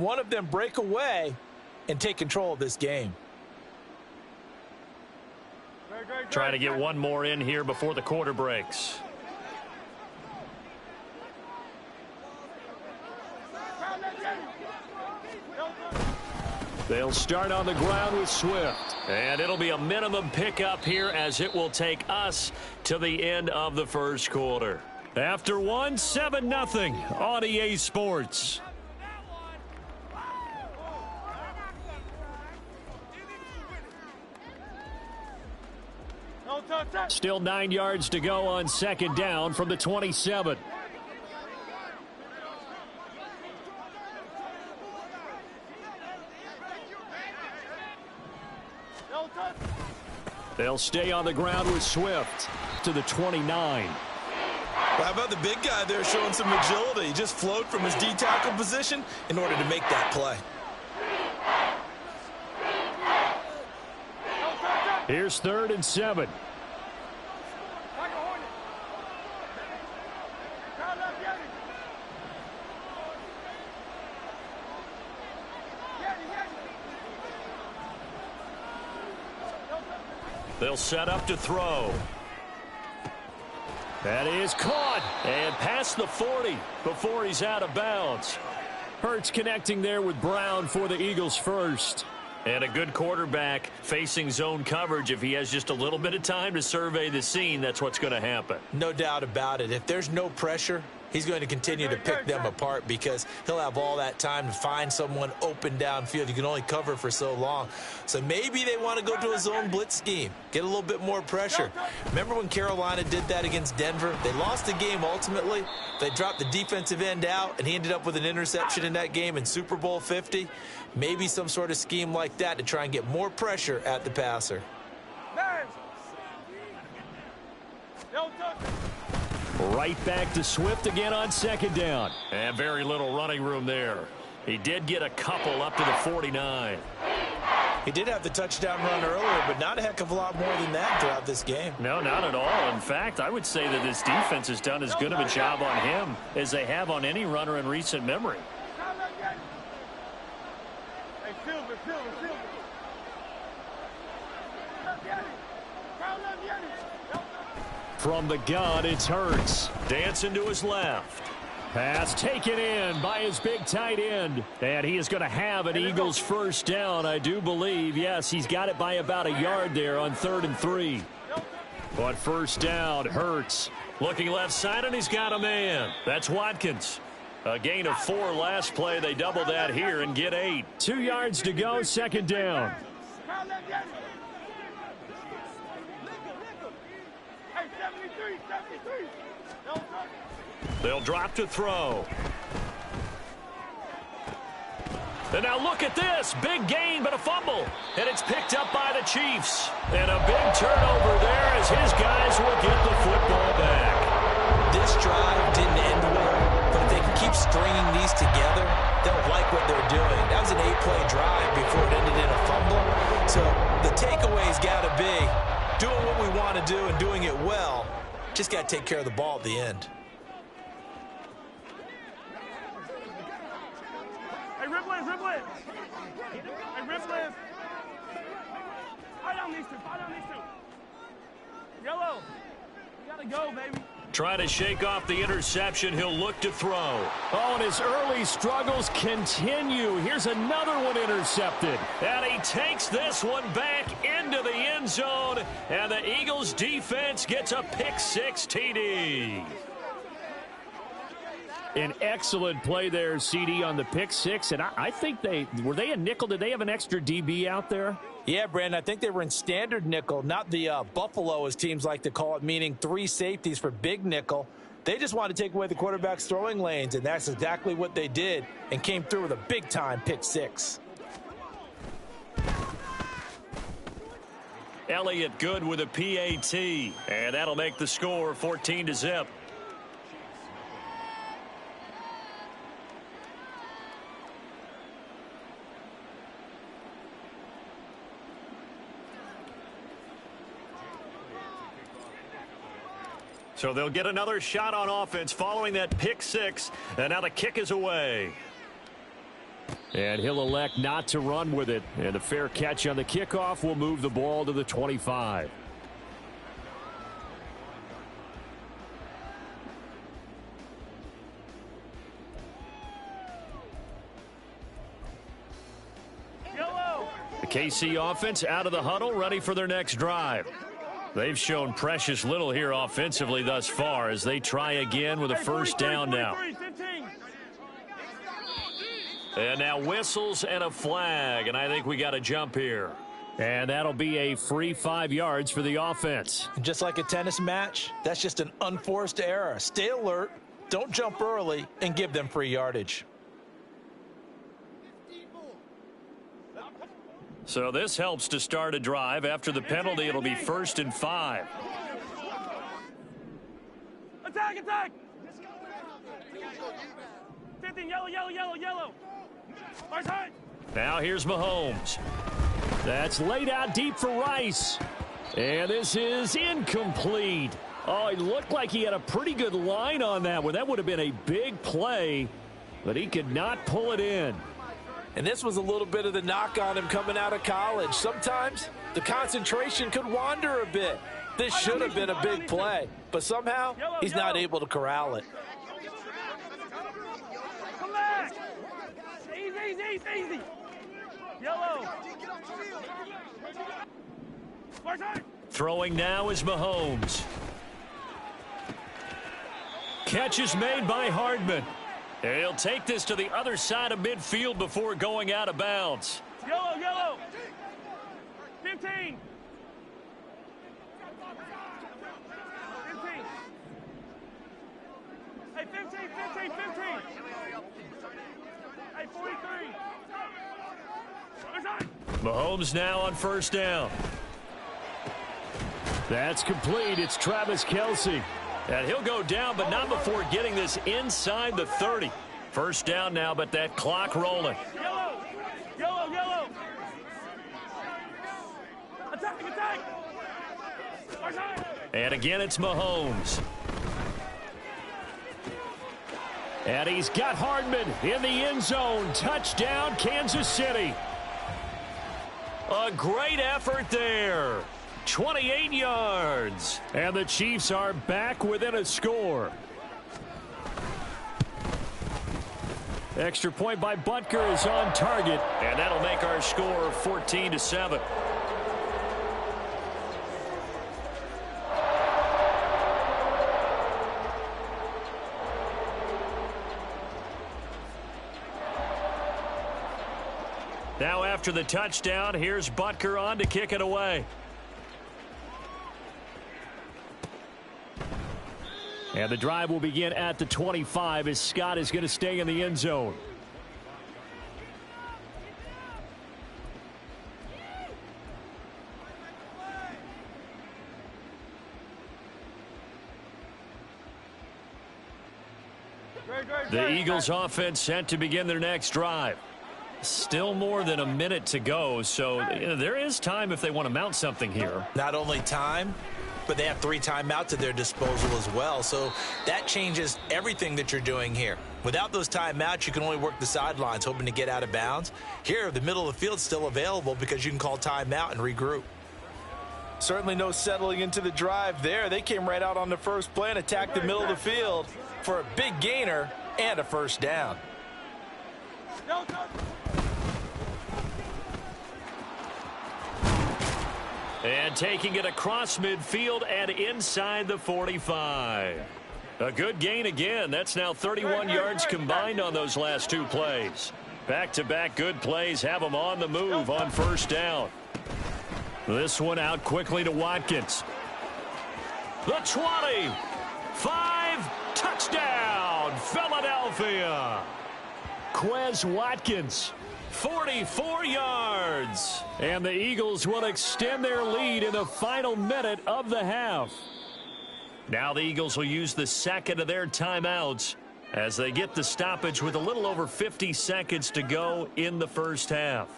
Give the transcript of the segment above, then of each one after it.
one of them break away and take control of this game. Trying to get one more in here before the quarter breaks. They'll start on the ground with Swift. And it'll be a minimum pickup here as it will take us to the end of the first quarter. After one, 7-0 on EA Sports. Still 9 yards to go on second down from the 27. They'll stay on the ground with Swift to the 29. Well, how about the big guy there showing some agility? He just flowed from his D-tackle position in order to make that play. Here's 3rd and 7. They'll set up to throw. That is caught and past the 40 before he's out of bounds. Hurts connecting there with Brown for the Eagles first. And a good quarterback facing zone coverage. If he has just a little bit of time to survey the scene, that's what's going to happen. No doubt about it. If there's no pressure, he's going to continue to pick them apart because he'll have all that time to find someone open downfield. You can only cover for so long. So maybe they want to go to a zone blitz scheme, get a little bit more pressure. Remember when Carolina did that against Denver? They lost the game ultimately. They dropped the defensive end out, and he ended up with an interception in that game in Super Bowl 50. Maybe some sort of scheme like that to try and get more pressure at the passer. Right back to Swift again on second down. And very little running room there. He did get a couple up to the 49. He did have the touchdown run earlier, but not a heck of a lot more than that throughout this game. No, not at all. In fact, I would say that this defense has done as good of a job on him as they have on any runner in recent memory. From the gun, it's Hurts. Dancing to his left. Pass taken in by his big tight end. And he is going to have an Eagles first down, I do believe. Yes, he's got it by about a yard there on 3rd and 3. But first down, Hurts. Looking left side, and he's got a man. That's Watkins. A gain of 4 last play. They double that here and get 8. 2 yards to go, second down. They'll drop to throw. And now look at this. Big gain, but a fumble. And it's picked up by the Chiefs. And a big turnover there as his guys will get the football back. This drive didn't end well, but if they can keep stringing these together, they'll like what they're doing. That was an 8-play drive before it ended in a fumble. So the takeaway's got to be doing what we want to do and doing it well. Just got to take care of the ball at the end. Hey, Ripley. Hey, Ripley. Fight on these two. Yellow. We got to go, baby. Trying to shake off the interception. He'll look to throw. Oh, and his early struggles continue. Here's another one intercepted. And he takes this one back into the end zone. And the Eagles defense gets a pick-6 TD. An excellent play there, CD, on the pick-6. And I think were they a nickel? Did they have an extra DB out there? Yeah, Brandon, I think they were in standard nickel, not the Buffalo, as teams like to call it, meaning 3 safeties for big nickel. They just want to take away the quarterback's throwing lanes, and that's exactly what they did and came through with a big-time pick-6. Elliott good with a PAT, and that'll make the score 14-0. So they'll get another shot on offense following that pick-6, and now the kick is away. And he'll elect not to run with it. And a fair catch on the kickoff will move the ball to the 25. The KC offense out of the huddle, ready for their next drive. They've shown precious little here offensively thus far as they try again with a first down now. And now whistles and a flag, and I think we got a jump here. And that'll be a free 5 yards for the offense. Just like a tennis match, that's just an unforced error. Stay alert, don't jump early, and give them free yardage. So this helps to start a drive. After the penalty, it'll be 1st and 5. Attack, attack! 15, yellow, yellow, yellow, yellow. Now here's Mahomes. That's laid out deep for Rice. And this is incomplete. Oh, it looked like he had a pretty good line on that one. That would have been a big play, but he could not pull it in. And this was a little bit of the knock on him coming out of college. Sometimes the concentration could wander a bit. This should have been a big play, but somehow he's not able to corral it. Come back! Easy, easy, easy. Yellow. Throwing now is Mahomes. Catch is made by Hardman. He'll take this to the other side of midfield before going out of bounds. Yellow, yellow. 15. 15. Hey, 15, 15, 15. Hey, 43. Mahomes now on first down. That's complete. It's Travis Kelce. And he'll go down, but not before getting this inside the 30. First down now, but that clock rolling. Yellow! Yellow, yellow! Attack, attack! And again, it's Mahomes. And he's got Hardman in the end zone. Touchdown, Kansas City. A great effort there. 28 yards. And the Chiefs are back within a score. Extra point by Butker is on target. And that'll make our score 14-7. Now after the touchdown, here's Butker on to kick it away. And the drive will begin at the 25 as Scott is going to stay in the end zone. The Eagles offense set to begin their next drive. Still more than a minute to go, so there is time if they want to mount something here. Not only time, but they have 3 timeouts at their disposal as well, so that changes everything that you're doing here. Without those timeouts, you can only work the sidelines, hoping to get out of bounds. Here, the middle of the field's still available because you can call timeout and regroup. Certainly no settling into the drive there. They came right out on the first play and attacked the middle of the field for a big gainer and a first down. And taking it across midfield and inside the 45. A good gain again. That's now 31 yards combined on those last 2 plays. Back-to-back good plays have them on the move on first down. This one out quickly to Watkins. The 20. 5. Touchdown, Philadelphia. Quez Watkins. 44 yards. And the Eagles will extend their lead in the final minute of the half. Now the Eagles will use the second of their timeouts as they get the stoppage with a little over 50 seconds to go in the first half.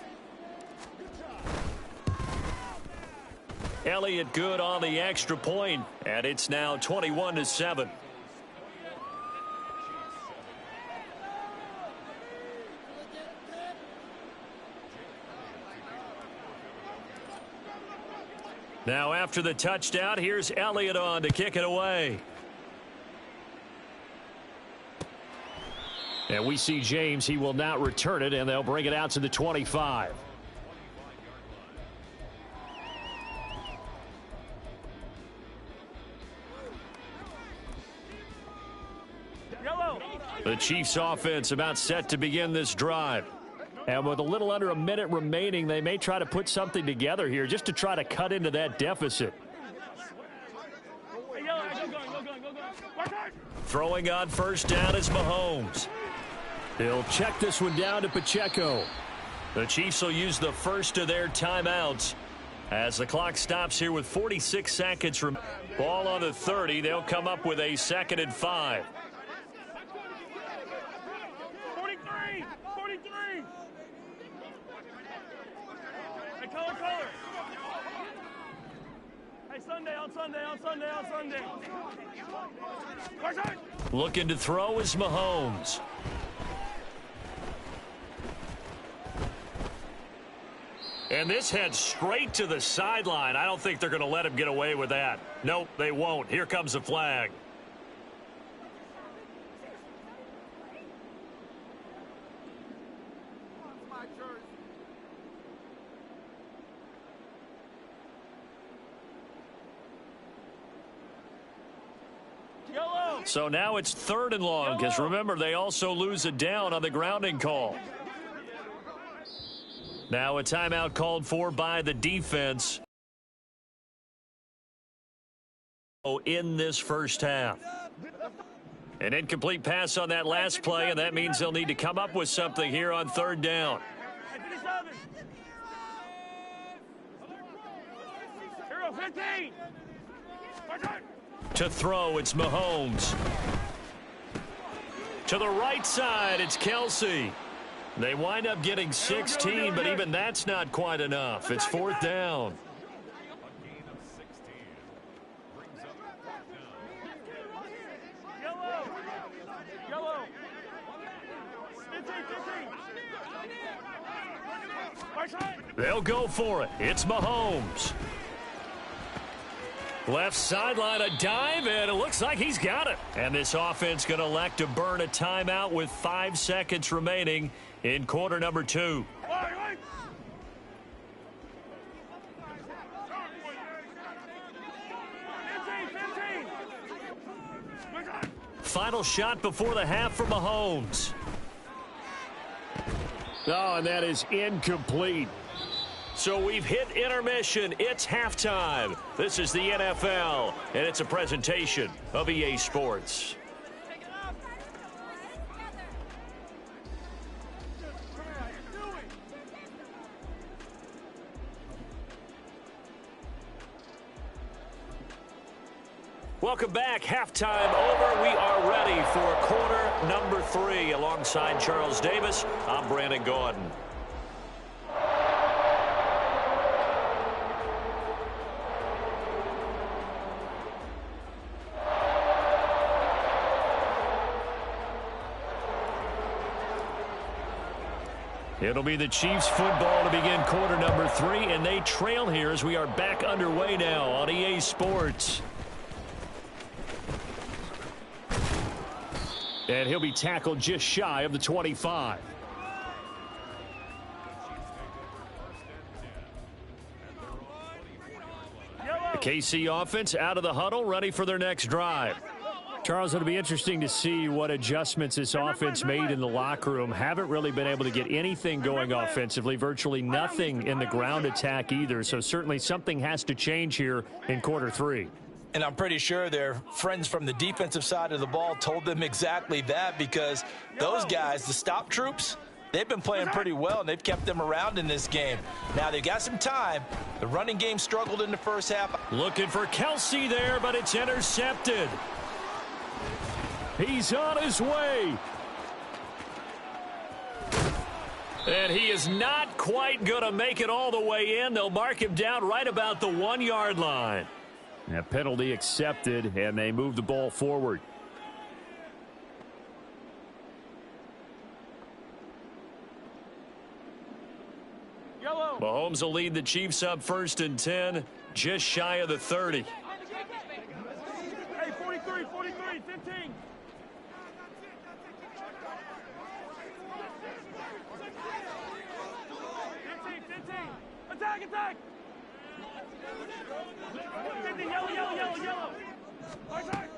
Elliott good on the extra point, and it's now 21-7. Now after the touchdown, here's Elliott on to kick it away. And we see James. He will not return it, and they'll bring it out to the 25. Yellow. The Chiefs offense about set to begin this drive. And with a little under a minute remaining, they may try to put something together here just to try to cut into that deficit. Hey, yellow, go going. Throwing on first down is Mahomes. He'll check this one down to Pacheco. The Chiefs will use the first of their timeouts as the clock stops here with 46 seconds. Ball on the 30. They'll come up with a 2nd and 5. 43. Hey, color. Hey, Sunday. Looking to throw is Mahomes. And this heads straight to the sideline. I don't think they're going to let him get away with that. Nope, they won't. Here comes the flag. Yellow. So now it's 3rd and long because remember they also lose a down on the grounding call. Now a timeout called for by the defense in this first half. An incomplete pass on that last play, and that means they'll need to come up with something here on 3rd down. Hey, 57. Hero, 15. To throw, it's Mahomes. To the right side, it's Kelsey. They wind up getting 16, but even that's not quite enough. It's 4th down. Yellow. 15. They'll go for it. It's Mahomes. Left sideline, a dive, and it looks like he's got it. And this offense going to elect to burn a timeout with 5 seconds remaining in quarter number 2. Final shot before the half for Mahomes. Oh, and that is incomplete. So we've hit intermission. It's halftime. This is the NFL, and it's a presentation of EA Sports. Welcome back. Halftime over. We are ready for quarter number 3. Alongside Charles Davis, I'm Brandon Gordon. It'll be the Chiefs football to begin quarter number 3, and they trail here as we are back underway now on EA Sports. And he'll be tackled just shy of the 25. The KC offense out of the huddle, ready for their next drive. Charles, it'll be interesting to see what adjustments this offense made in the locker room. Haven't really been able to get anything going offensively, virtually nothing in the ground attack either. So certainly something has to change here in quarter 3. And I'm pretty sure their friends from the defensive side of the ball told them exactly that, because those guys, the stop troops, they've been playing pretty well, and they've kept them around in this game. Now, they've got some time. The running game struggled in the first half. Looking for Kelsey there, but it's intercepted. He's on his way. And he is not quite going to make it all the way in. They'll mark him down right about the 1-yard line. A penalty accepted, and they move the ball forward. Yellow. Mahomes will lead the Chiefs up 1st and 10. just shy of the 30. Hey, 43, 43, 15. Attack, attack! 50, yellow, yellow, yellow, yellow. Attack!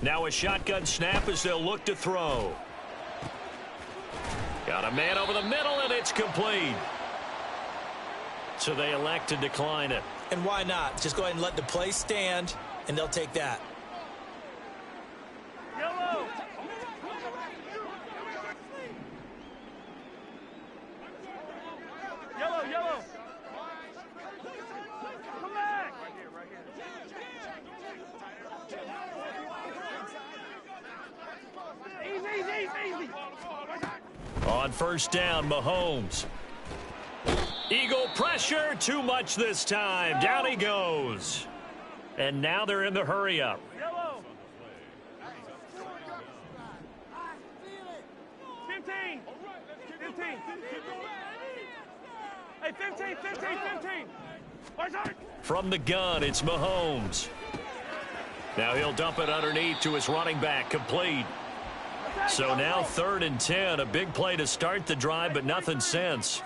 Now a shotgun snap as they'll look to throw. Got a man over the middle, and it's complete. So they elect to decline it. And why not? Just go ahead and let the play stand, and they'll take that. Yellow! Yellow, yellow! Come back! Right here, right here. Easy, easy, easy! On first down, Mahomes. Eagle pressure, too much this time. Down he goes. And now they're in the hurry-up. Yellow! 15! 15! Hey, 15, 15, 15! From the gun, it's Mahomes. Now he'll dump it underneath to his running back, complete. So now 3rd and 10, a big play to start the drive, but nothing since.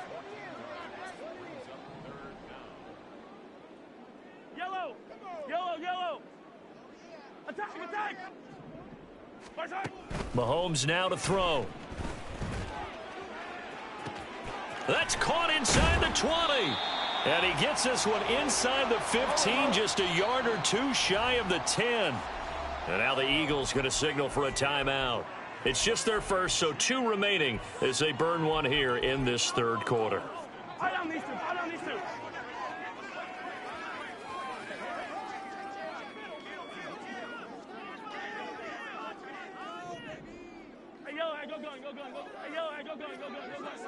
Yellow! Yellow, yellow! Attack, attack! Mahomes now to throw. That's caught inside the 20. And he gets this one inside the 15, just a yard or two shy of the 10. And now the Eagles going to signal for a timeout. It's just their first, so 2 remaining as they burn one here in this 3rd quarter. I don't need to. I don't need to. Hey, yellow, go going, go going, go. Hey, yellow, go going, go going, go going.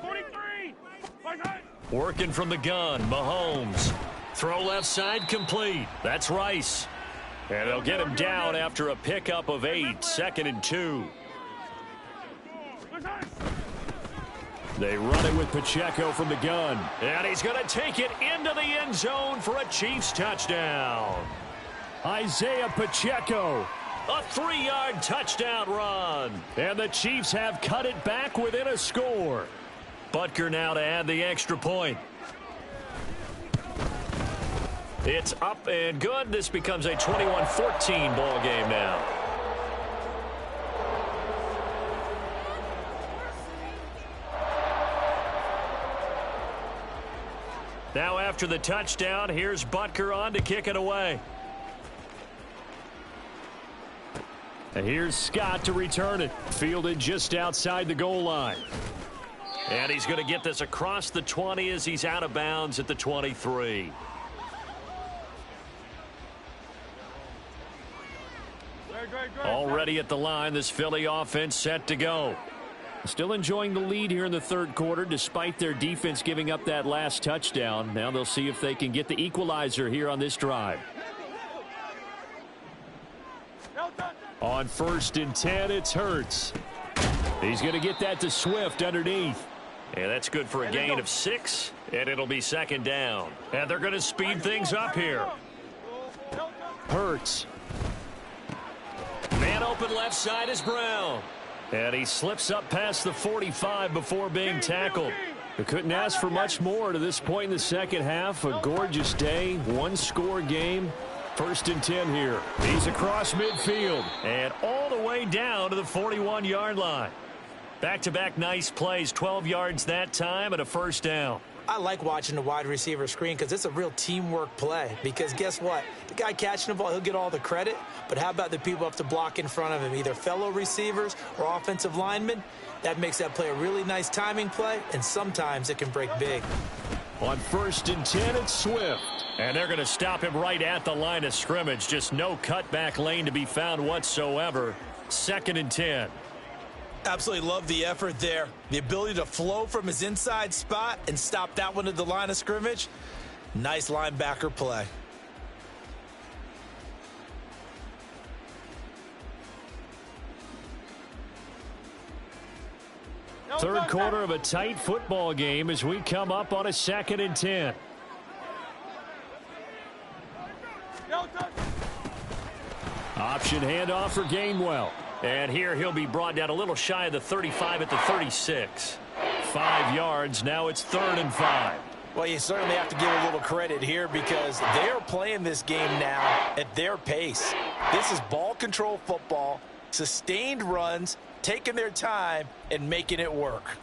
43. Working from the gun, Mahomes. Throw left side complete. That's Rice. And they'll get him down after a pickup of 8, 2nd and 2. They run it with Pacheco from the gun. And he's going to take it into the end zone for a Chiefs touchdown. Isaiah Pacheco. A 3-yard touchdown run. And the Chiefs have cut it back within a score. Butker now to add the extra point. It's up and good. This becomes a 21-14 ball game now. Now after the touchdown, here's Butker on to kick it away. And here's Scott to return it. Fielded just outside the goal line. And he's going to get this across the 20 as he's out of bounds at the 23. Already at the line, this Philly offense set to go. Still enjoying the lead here in the 3rd quarter despite their defense giving up that last touchdown. Now they'll see if they can get the equalizer here on this drive. On 1st and 10, it's Hurts. He's going to get that to Swift underneath. And that's good for a gain of 6, and it'll be 2nd down. And they're going to speed things up here. Hurts. Man open left side is Brown. And he slips up past the 45 before being tackled. They couldn't ask for much more to this point in the 2nd half. A gorgeous day, 1-score game. 1st and 10 here. He's across midfield and all the way down to the 41-yard line. Back-to-back nice plays, 12 yards that time and a 1st down. I like watching the wide receiver screen because it's a real teamwork play. Because guess what? The guy catching the ball, he'll get all the credit. But how about the people up to block in front of him, either fellow receivers or offensive linemen? That makes that play a really nice timing play, and sometimes it can break big. On 1st and 10, it's Swift. And they're going to stop him right at the line of scrimmage. Just no cutback lane to be found whatsoever. 2nd and 10. Absolutely love the effort there. The ability to flow from his inside spot and stop that one at the line of scrimmage. Nice linebacker play. Third quarter of a tight football game as we come up on a 2nd and 10. Option handoff for Gainwell. And here he'll be brought down a little shy of the 35 at the 36. 5 yards. Now it's 3rd and 5. Well, you certainly have to give a little credit here because they are playing this game now at their pace. This is ball control football, sustained runs, taking their time, and making it work.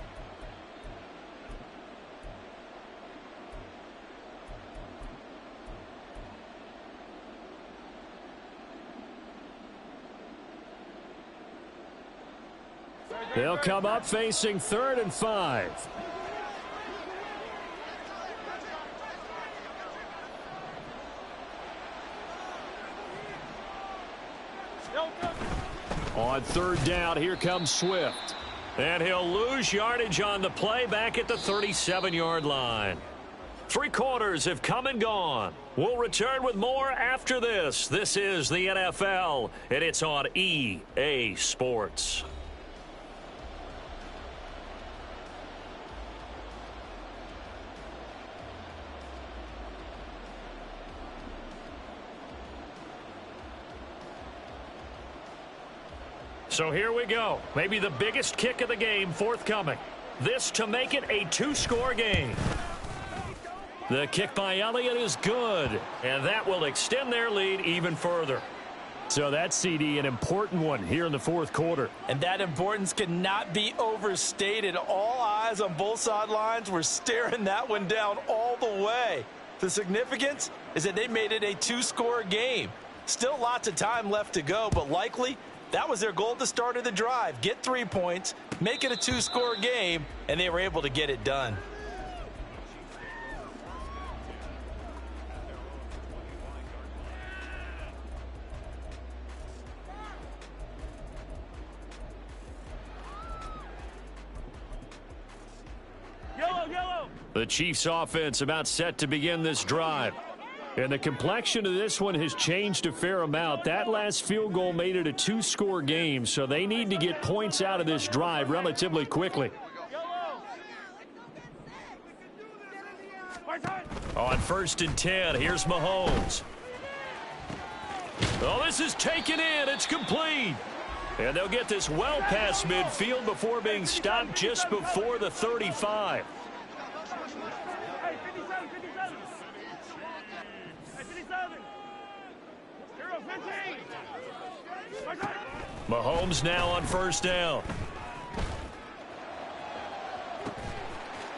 They'll come up facing 3rd and 5. On 3rd down, here comes Swift. And he'll lose yardage on the play back at the 37-yard line. 3 quarters have come and gone. We'll return with more after this. This is the NFL, and it's on EA Sports. So here we go. Maybe the biggest kick of the game forthcoming. This to make it a 2-score game. The kick by Elliott is good, and that will extend their lead even further. So that's, CD, an important one here in the 4th quarter. And that importance cannot be overstated. All eyes on both sidelines were staring that one down all the way. The significance is that they made it a 2-score game. Still lots of time left to go, but likely that was their goal at the start of the drive. Get 3 points, make it a 2-score game, and they were able to get it done. Yellow. The Chiefs offense about set to begin this drive. And the complexion of this one has changed a fair amount. That last field goal made it a 2-score game, so they need to get points out of this drive relatively quickly. On 1st and 10, here's Mahomes. Oh, this is taken in. It's complete. And they'll get this well past midfield before being stopped just before the 35. Mahomes now on 1st down.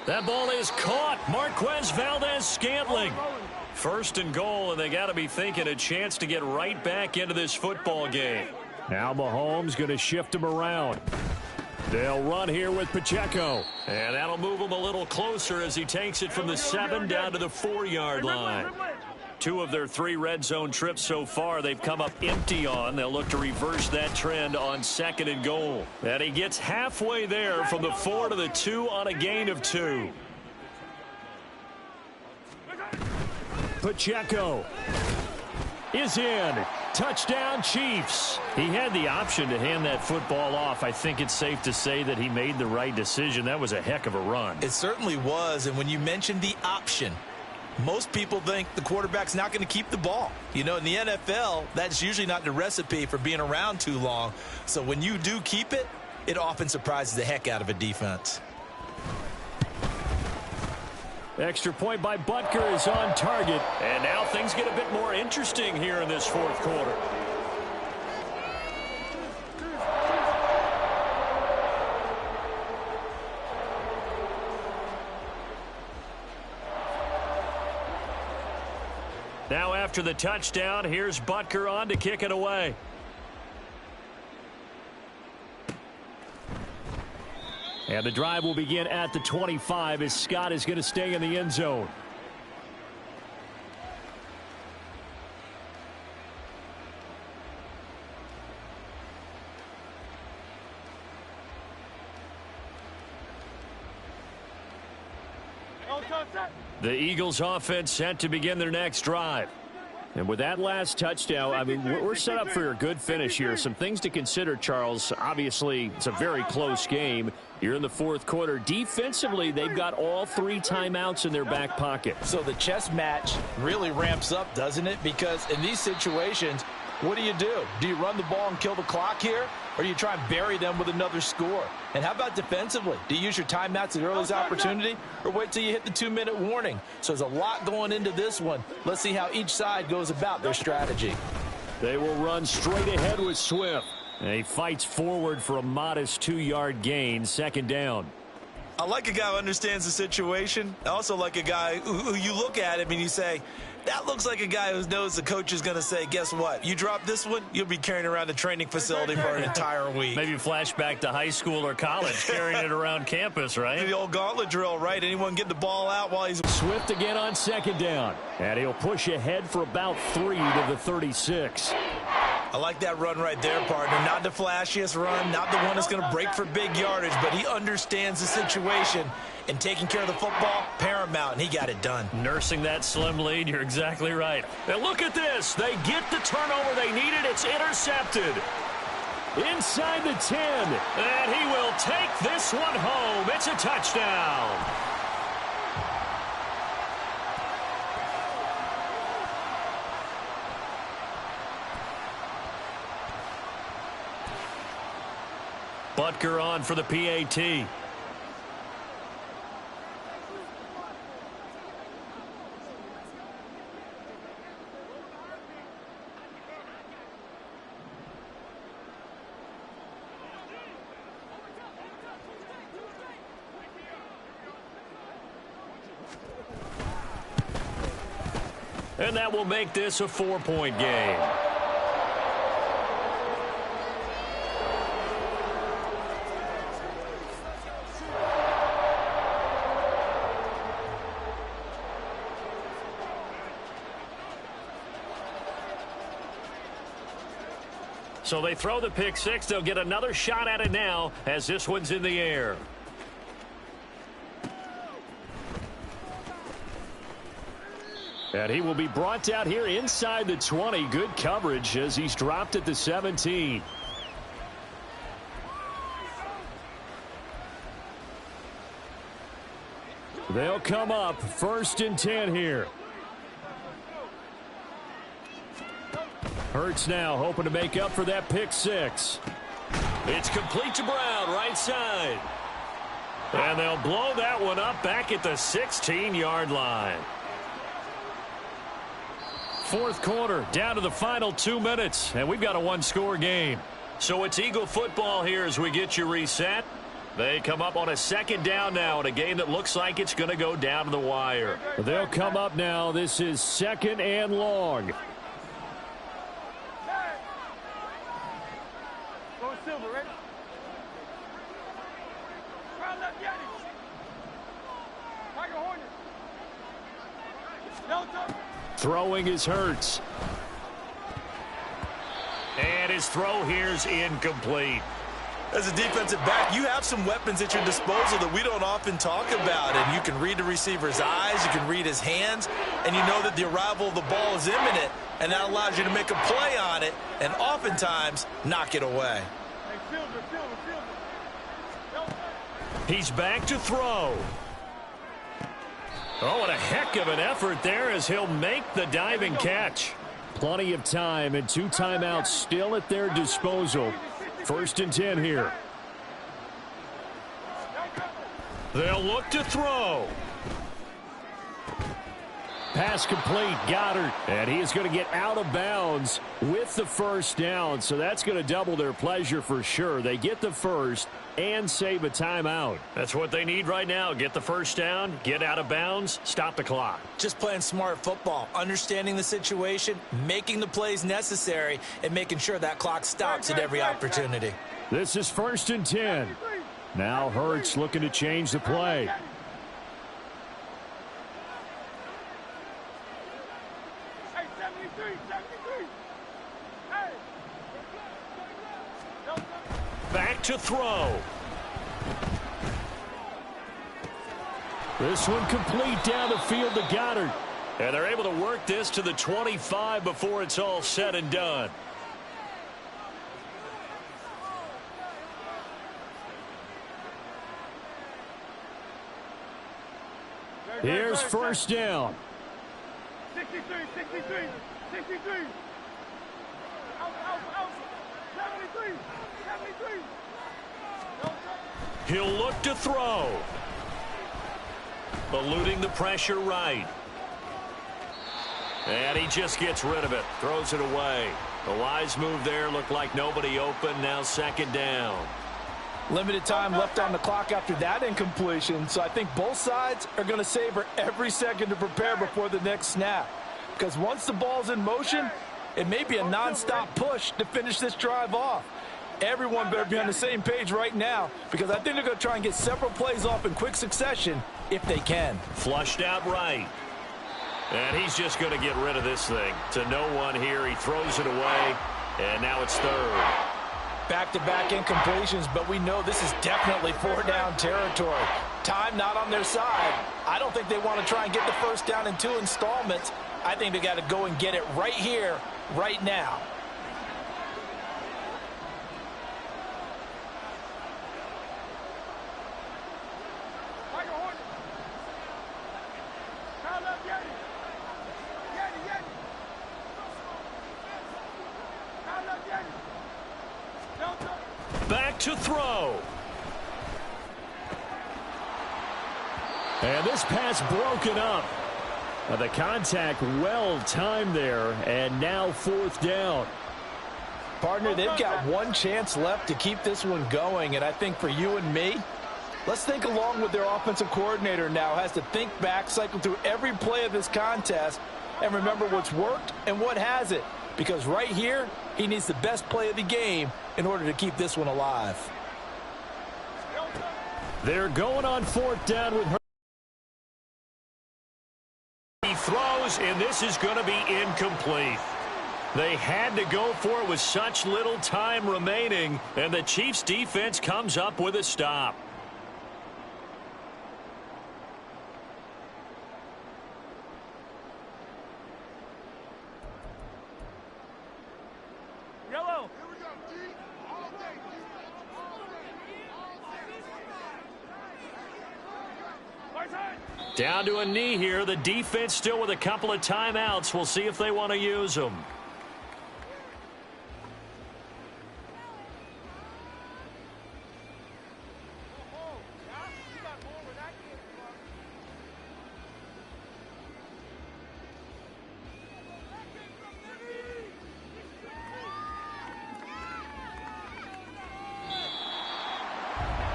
That ball is caught. Marquez Valdez-Scantling. 1st and goal, and they got to be thinking a chance to get right back into this football game. Now Mahomes going to shift him around. They'll run here with Pacheco. And that'll move him a little closer as he takes it from the 7 down to the 4-yard line. 2 of their 3 red zone trips so far they've come up empty on. They'll look to reverse that trend on 2nd and goal. And he gets halfway there from the 4 to the 2 on a gain of 2. Pacheco is in. Touchdown, Chiefs. He had the option to hand that football off. I think it's safe to say that he made the right decision. That was a heck of a run. It certainly was, and when you mentioned the option, most people think the quarterback's not going to keep the ball. You know, in the NFL, that's usually not the recipe for being around too long. So when you do keep it, it often surprises the heck out of a defense. Extra point by Butker is on target. And now things get a bit more interesting here in this 4th quarter. Now after the touchdown, here's Butker on to kick it away. And the drive will begin at the 25 as Scott is going to stay in the end zone. The Eagles offense set to begin their next drive. And with that last touchdown, I mean, we're set up for a good finish here. Some things to consider, Charles. Obviously, it's a very close game. You're in the 4th quarter. Defensively, they've got all 3 timeouts in their back pocket. So the chess match really ramps up, doesn't it? Because in these situations, What do? Do you run the ball and kill the clock here? Or do you try and bury them with another score? And how about defensively? Do you use your timeouts at the earliest opportunity? Or wait till you hit the 2-minute warning? So there's a lot going into this one. Let's see how each side goes about their strategy. They will run straight ahead with Swift. And he fights forward for a modest 2-yard gain, second down. I like a guy who understands the situation. I also like a guy who you look at him and you say, that looks like a guy who knows the coach is going to say, guess what? You drop this one, you'll be carrying around the training facility for an entire week. Maybe flashback to high school or college, carrying it around campus, right? The old gauntlet drill, right? Anyone get the ball out while he's... Swift again on second down. And he'll push ahead for about 3 to the 36. I like that run right there, partner. Not the flashiest run, not the one that's going to break for big yardage, but he understands the situation, and taking care of the football, paramount, and he got it done. Nursing that slim lead, you're exactly right. And look at this. They get the turnover they needed. It's intercepted. Inside the 10. And he will take this one home. It's a touchdown. Butker on for the PAT. And that will make this a 4-point game. So they throw the pick six. They'll get another shot at it now as this one's in the air. And he will be brought down here inside the 20. Good coverage as he's dropped at the 17. They'll come up 1st and 10 here. Hurts now hoping to make up for that pick six. It's complete to Brown, right side. And they'll blow that one up back at the 16-yard line. 4th quarter, down to the final 2 minutes, and we've got a 1-score game. So it's Eagle football here as we get you reset. They come up on a 2nd down now in a game that looks like it's going to go down to the wire. They'll come up now. This is 2nd and long. Throwing is Hurts. And his throw here's incomplete. As a defensive back, you have some weapons at your disposal that we don't often talk about. And you can read the receiver's eyes, you can read his hands, and you know that the arrival of the ball is imminent, and that allows you to make a play on it and oftentimes knock it away. He's back to throw. Oh, what a heck of an effort there as he'll make the diving catch. Plenty of time and 2 timeouts still at their disposal. 1st and 10 here. They'll look to throw. Pass complete, Goddard. And he is going to get out of bounds with the 1st down. So that's going to double their pleasure for sure. They get the 1st and save a timeout. That's what they need right now. Get the 1st down, get out of bounds, stop the clock. Just playing smart football, understanding the situation, making the plays necessary, and making sure that clock stops at every opportunity. This is 1st and 10. Now Hurts looking to change the play. Back to throw. This one complete down the field to Goddard. And they're able to work this to the 25 before it's all said and done. Here's 1st down. 63. He'll look to throw. Eluding the pressure right. And he just gets rid of it. Throws it away. The wise move there. Looked like nobody open. Now second down. Limited time left on the clock after that incompletion, so I think both sides are going to savor every second to prepare before the next snap. Because once the ball's in motion, it may be a non-stop push to finish this drive off. Everyone better be on the same page right now, because I think they're going to try and get several plays off in quick succession if they can. Flushed out right. And he's just going to get rid of this thing. To no one here. He throws it away, and now it's third. Back-to-back incompletions, but we know this is definitely four-down territory. Time not on their side. I don't think they want to try and get the first down in 2 installments. I think they got to go and get it right here, right now. Back to throw. And this pass broken up. The contact well timed there, and now fourth down. Partner, they've got one chance left to keep this one going, and I think for you and me, let's think along with their offensive coordinator now. Has to think back, cycle through every play of this contest, and remember what's worked and what hasn't. Because right here, he needs the best play of the game in order to keep this one alive. They're going on fourth down with her. He throws, and this is going to be incomplete. They had to go for it with such little time remaining, and the Chiefs' defense comes up with a stop. Yellow. Down to a knee here. The defense still with a couple of timeouts. We'll see if they want to use them.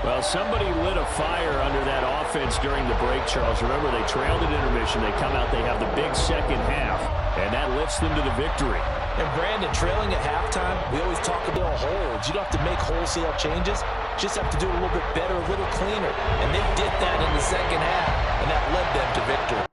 Well, somebody lit a fire under that offense during the break, Charles. Remember, they trailed at intermission. They come out, they have the big second half, and that lifts them to the victory. And, Brandon, trailing at halftime, we always talk about holds. You don't have to make wholesale changes. Just have to do it a little bit better, a little cleaner. And they did that in the second half, and that led them to victory.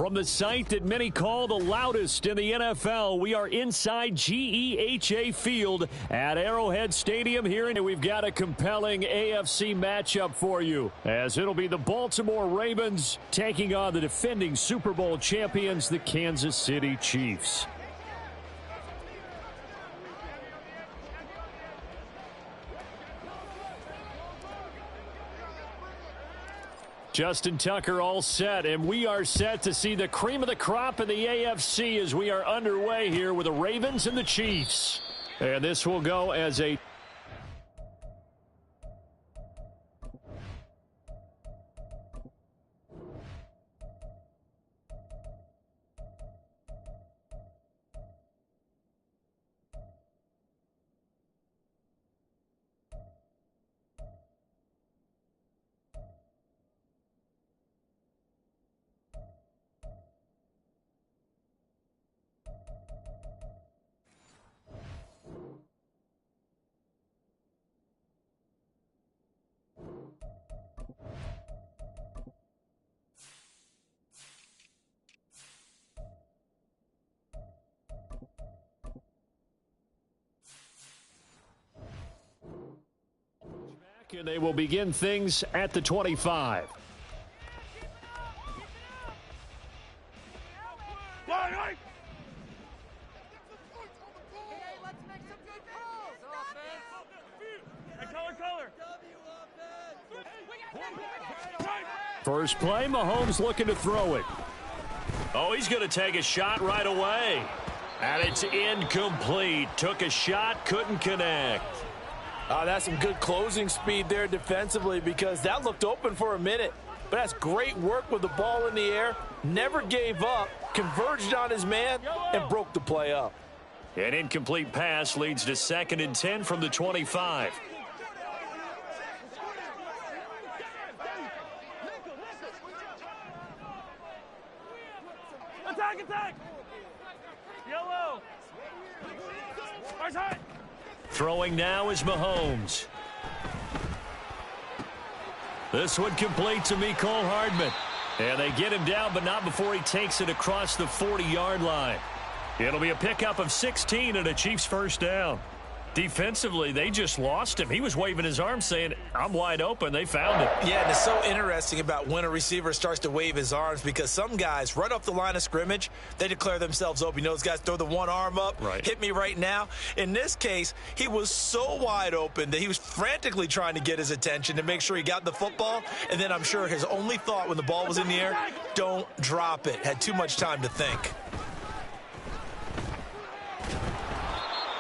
From the site that many call the loudest in the NFL, we are inside GEHA Field at Arrowhead Stadium here, and we've got a compelling AFC matchup for you, as it'll be the Baltimore Ravens taking on the defending Super Bowl champions, the Kansas City Chiefs. Justin Tucker all set, and we are set to see the cream of the crop in the AFC as we are underway here with the Ravens and the Chiefs. And this will go as a and they will begin things at the 25. First play, Mahomes looking to throw it. Oh, he's going to take a shot right away. And it's incomplete. Took a shot, couldn't connect. That's some good closing speed there defensively, because that looked open for a minute. But that's great work with the ball in the air. Never gave up, converged on his man, and broke the play up. An incomplete pass leads to 2nd and 10 from the 25. Attack, attack! Yellow! Throwing now is Mahomes. This one complete to Mecole Hardman. And they get him down, but not before he takes it across the 40-yard line. It'll be a pickup of 16 and a Chiefs first down. Defensively, they just lost him. He was waving his arms saying, I'm wide open. They found him. Yeah, and it's so interesting about when a receiver starts to wave his arms, because some guys, right off the line of scrimmage, they declare themselves open. You know, those guys throw the one arm up, right. Hit me right now. In this case, he was so wide open that he was frantically trying to get his attention to make sure he got the football. And then I'm sure his only thought when the ball was in the air, don't drop it. Had too much time to think.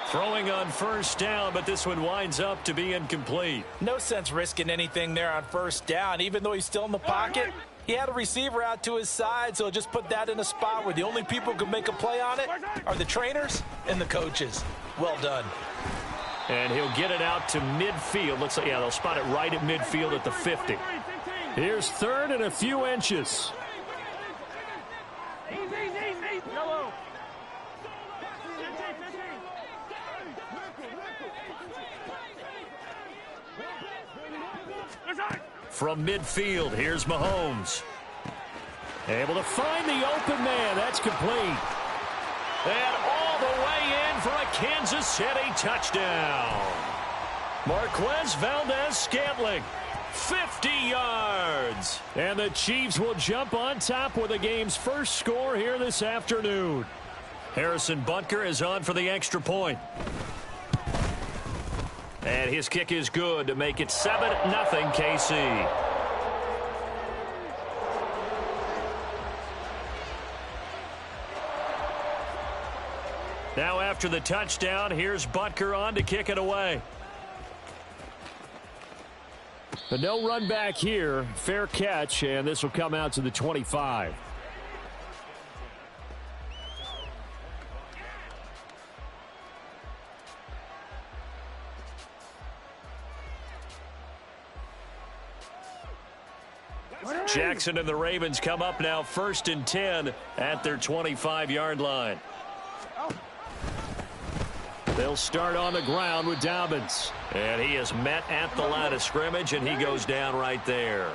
Throwing on first down, but this one winds up to be incomplete. No sense risking anything there on first down. Even though he's still in the pocket, he had a receiver out to his side, so just put that in a spot where the only people who can make a play on it are the trainers and the coaches. Well done. And he'll get it out to midfield. Looks like, yeah, they'll spot it right at midfield at the 50. Here's 3rd and a few inches. Yellow! From midfield, here's Mahomes. Able to find the open man. That's complete. And all the way in for a Kansas City touchdown. Marquez Valdez-Scantling, 50 yards. And the Chiefs will jump on top with the game's first score here this afternoon. Harrison Butker is on for the extra point. And his kick is good to make it 7-0 KC. Now after the touchdown, here's Butker on to kick it away. But no run back here. Fair catch, and this will come out to the 25. Jackson and the Ravens come up now 1st and 10 at their 25-yard line. They'll start on the ground with Dobbins. And he is met at the line of scrimmage, and he goes down right there.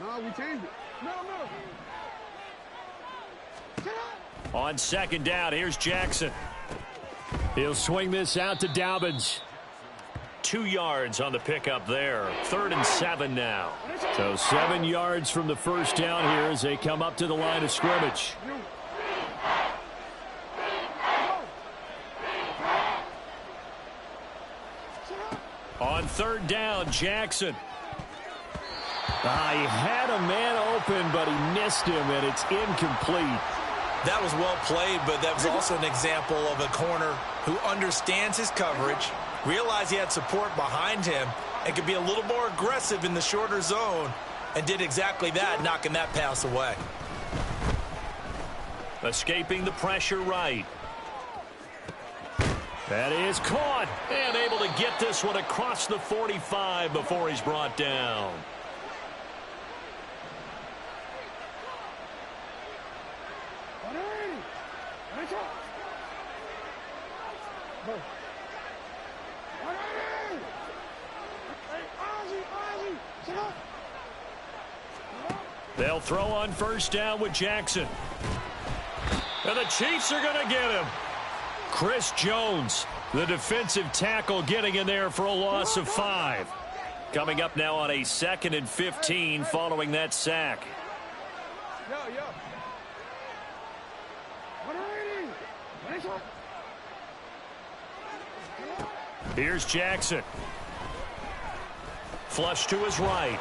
No, we changed it. No. On second down, here's Jackson. He'll swing this out to Dobbins. 2 yards on the pickup there. 3rd and 7 now. So 7 yards from the first down here as they come up to the line of scrimmage. On 3rd down, Jackson. He had a man open, but he missed him, and it's incomplete. That was well played, but that was also an example of a corner who understands his coverage, realized he had support behind him, and could be a little more aggressive in the shorter zone, and did exactly that, knocking that pass away. Escaping the pressure right. That is caught, and able to get this one across the 45 before he's brought down. They'll throw on first down with Jackson. And the Chiefs are going to get him. Chris Jones, the defensive tackle, getting in there for a loss of 5. Coming up now on a 2nd and 15 following that sack. Here's Jackson. Flush to his right.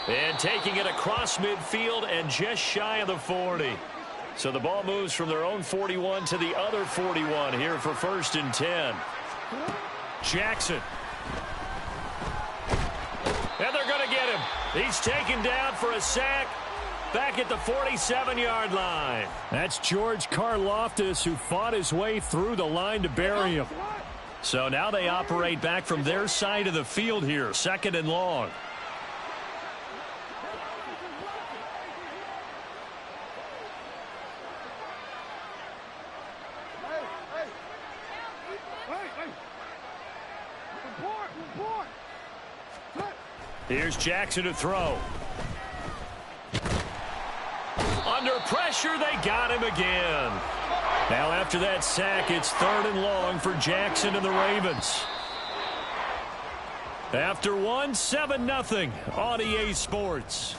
And taking it across midfield and just shy of the 40. So the ball moves from their own 41 to the other 41 here for 1st and 10. Jackson. And they're going to get him. He's taken down for a sack back at the 47-yard line. That's George Karlaftis, who fought his way through the line to bury him. So now they operate back from their side of the field here, 2nd and long. Here's Jackson to throw. Under pressure, they got him again. Now after that sack, it's 3rd and long for Jackson and the Ravens. After one, 7-0 on EA Sports.